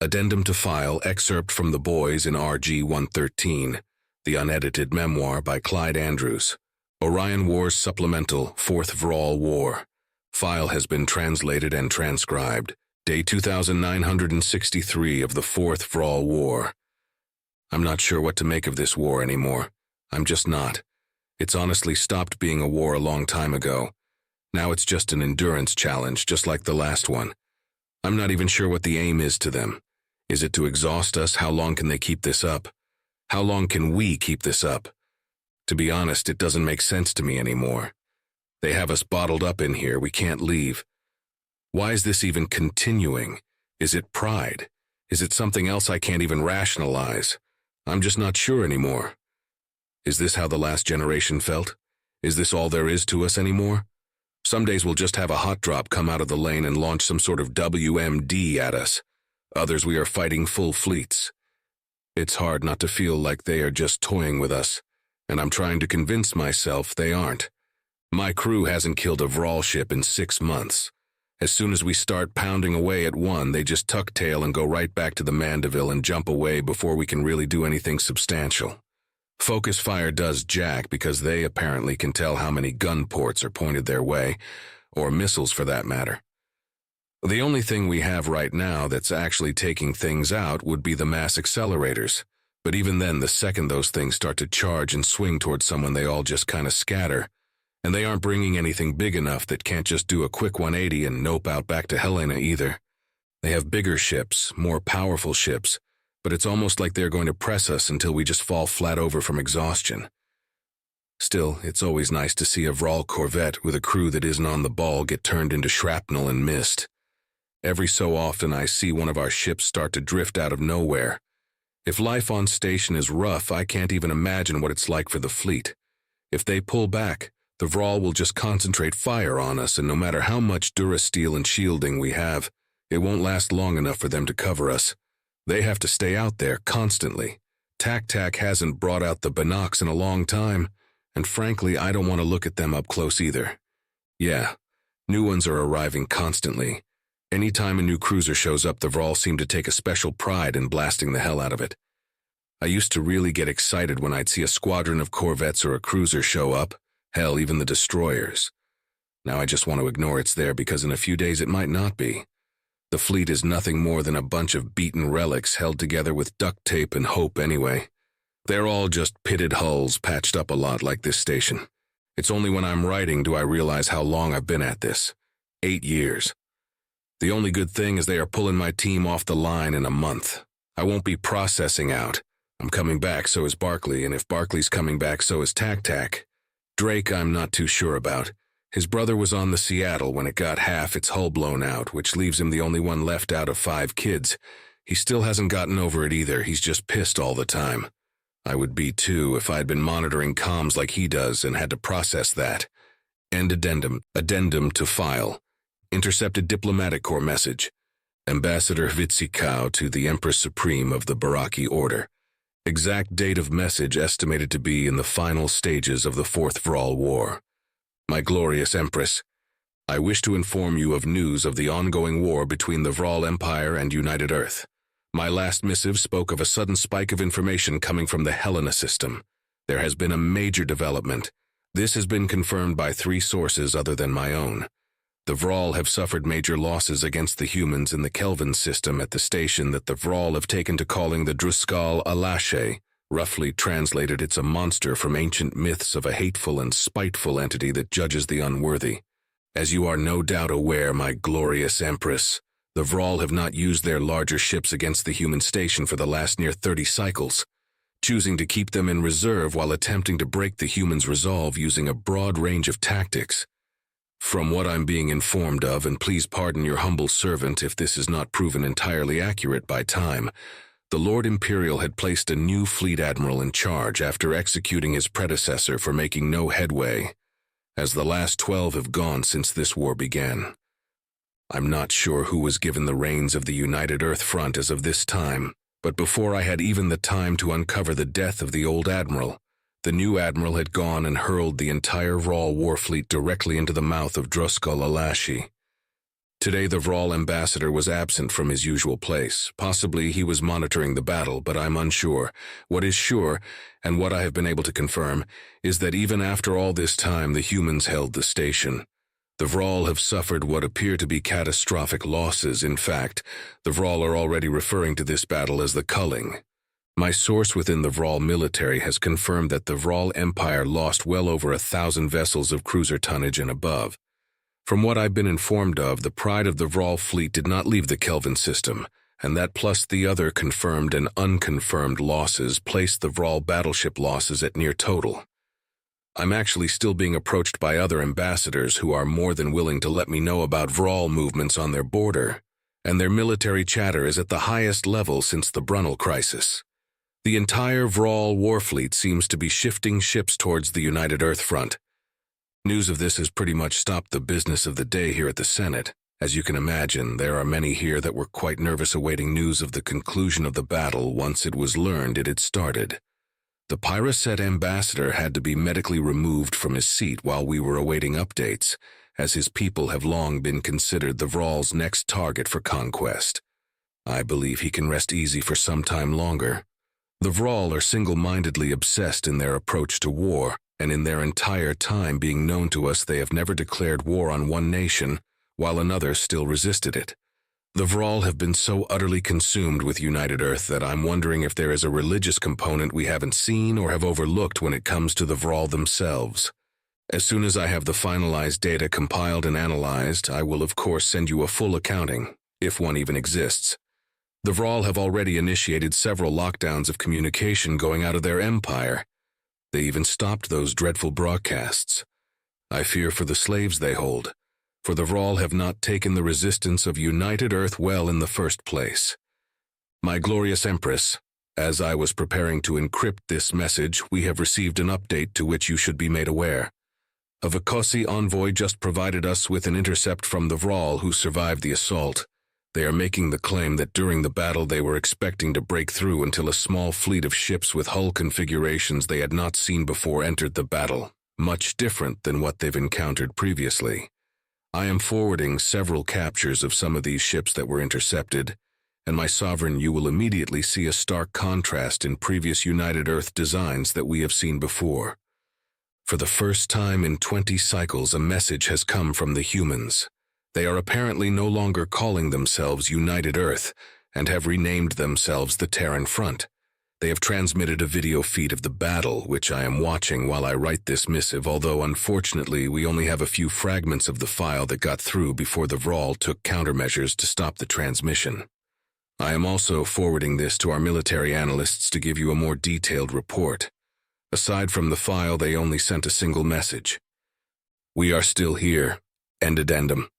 Addendum to file, excerpt from The Boys in RG-113, the unedited memoir by Clyde Andrews. Orion War's Supplemental, Fourth Vral War. File has been translated and transcribed. Day 2963 of the Fourth Vral War. I'm not sure what to make of this war anymore. I'm just not. It's honestly stopped being a war a long time ago. Now it's just an endurance challenge, just like the last one. I'm not even sure what the aim is to them. Is it to exhaust us? How long can they keep this up? How long can we keep this up? To be honest, it doesn't make sense to me anymore. They have us bottled up in here. We can't leave. Why is this even continuing? Is it pride? Is it something else I can't even rationalize? I'm just not sure anymore. Is this how the last generation felt? Is this all there is to us anymore? Some days we'll just have a hot drop come out of the lane and launch some sort of WMD at us. Others we are fighting full fleets. It's hard not to feel like they are just toying with us, and I'm trying to convince myself they aren't. My crew hasn't killed a Vral ship in 6 months. As soon as we start pounding away at one, they just tuck tail and go right back to the mandeville and jump away before we can really do anything substantial. Focus fire does jack because they apparently can tell how many gun ports are pointed their way, or missiles for that matter. The only thing we have right now that's actually taking things out would be the Mass Accelerators, but even then the second those things start to charge and swing towards someone they all just kind of scatter, and they aren't bringing anything big enough that can't just do a quick 180 and nope out back to Helena either. They have bigger ships, more powerful ships, but it's almost like they're going to press us until we just fall flat over from exhaustion. Still, it's always nice to see a Vral corvette with a crew that isn't on the ball get turned into shrapnel and missed. Every so often I see one of our ships start to drift out of nowhere. If life on station is rough, I can't even imagine what it's like for the fleet. If they pull back, the Vral will just concentrate fire on us, and no matter how much durasteel and shielding we have, it won't last long enough for them to cover us. They have to stay out there constantly. TAC hasn't brought out the binocs in a long time, and frankly, I don't want to look at them up close either. Yeah, new ones are arriving constantly. Anytime a new cruiser shows up, the Vral seem to take a special pride in blasting the hell out of it. I used to really get excited when I'd see a squadron of corvettes or a cruiser show up, hell, even the destroyers. Now I just want to ignore it's there because in a few days it might not be. The fleet is nothing more than a bunch of beaten relics held together with duct tape and hope anyway. They're all just pitted hulls patched up a lot like this station. It's only when I'm writing do I realize how long I've been at this. 8 years. The only good thing is they are pulling my team off the line in a month. I won't be processing out. I'm coming back, so is Barkley, and if Barkley's coming back, so is TAC. Drake I'm not too sure about. His brother was on the Seattle when it got half its hull blown out, which leaves him the only one left out of 5 kids. He still hasn't gotten over it either. He's just pissed all the time. I would be too if I'd been monitoring comms like he does and had to process that. End addendum. Addendum to file. Intercepted diplomatic corps message. Ambassador Hvitsikau to the Empress Supreme of the Baraki Order. Exact date of message estimated to be in the final stages of the Fourth Vral War. My glorious Empress, I wish to inform you of news of the ongoing war between the Vral Empire and United Earth. My last missive spoke of a sudden spike of information coming from the Helena system. There has been a major development. This has been confirmed by 3 sources other than my own. The Vral have suffered major losses against the humans in the Kelvin system at the station that the Vral have taken to calling the Druskal Alashe. Roughly translated, it's a monster from ancient myths of a hateful and spiteful entity that judges the unworthy. As you are no doubt aware, my glorious Empress, the Vral have not used their larger ships against the human station for the last near 30 cycles, choosing to keep them in reserve while attempting to break the humans' resolve using a broad range of tactics. From what I'm being informed of, and please pardon your humble servant if this is not proven entirely accurate by time, the Lord Imperial had placed a new fleet admiral in charge after executing his predecessor for making no headway, as the last 12 have gone since this war began. I'm not sure who was given the reins of the United Earth Front as of this time, but before I had even the time to uncover the death of the old admiral, the new admiral had gone and hurled the entire Vral war fleet directly into the mouth of Druskal Alashi. Today the Vral ambassador was absent from his usual place. Possibly he was monitoring the battle, but I'm unsure. What is sure, and what I have been able to confirm, is that even after all this time the humans held the station. The Vral have suffered what appear to be catastrophic losses. In fact, the Vral are already referring to this battle as the culling. My source within the Vral military has confirmed that the Vral Empire lost well over 1,000 vessels of cruiser tonnage and above. From what I've been informed of, the pride of the Vral fleet did not leave the Kelvin system, and that plus the other confirmed and unconfirmed losses placed the Vral battleship losses at near total. I'm actually still being approached by other ambassadors who are more than willing to let me know about Vral movements on their border, and their military chatter is at the highest level since the Brunel crisis. The entire Vral war fleet seems to be shifting ships towards the United Earth front. News of this has pretty much stopped the business of the day here at the Senate. As you can imagine, there are many here that were quite nervous awaiting news of the conclusion of the battle once it was learned it had started. The Pyroset ambassador had to be medically removed from his seat while we were awaiting updates, as his people have long been considered the Vral's next target for conquest. I believe he can rest easy for some time longer. The Vral are single-mindedly obsessed in their approach to war, and in their entire time being known to us they have never declared war on one nation, while another still resisted it. The Vral have been so utterly consumed with United Earth that I'm wondering if there is a religious component we haven't seen or have overlooked when it comes to the Vral themselves. As soon as I have the finalized data compiled and analyzed, I will of course send you a full accounting, if one even exists. The Vral have already initiated several lockdowns of communication going out of their empire. They even stopped those dreadful broadcasts. I fear for the slaves they hold, for the Vral have not taken the resistance of United Earth well in the first place. My glorious Empress, as I was preparing to encrypt this message, we have received an update to which you should be made aware. A Vikosi envoy just provided us with an intercept from the Vral who survived the assault. They are making the claim that during the battle they were expecting to break through until a small fleet of ships with hull configurations they had not seen before entered the battle, much different than what they've encountered previously. I am forwarding several captures of some of these ships that were intercepted, and my sovereign, you will immediately see a stark contrast in previous United Earth designs that we have seen before. For the first time in 20 cycles, a message has come from the humans. They are apparently no longer calling themselves United Earth and have renamed themselves the Terran Front. They have transmitted a video feed of the battle, which I am watching while I write this missive, although unfortunately we only have a few fragments of the file that got through before the Vral took countermeasures to stop the transmission. I am also forwarding this to our military analysts to give you a more detailed report. Aside from the file, they only sent a single message. We are still here. End Addendum.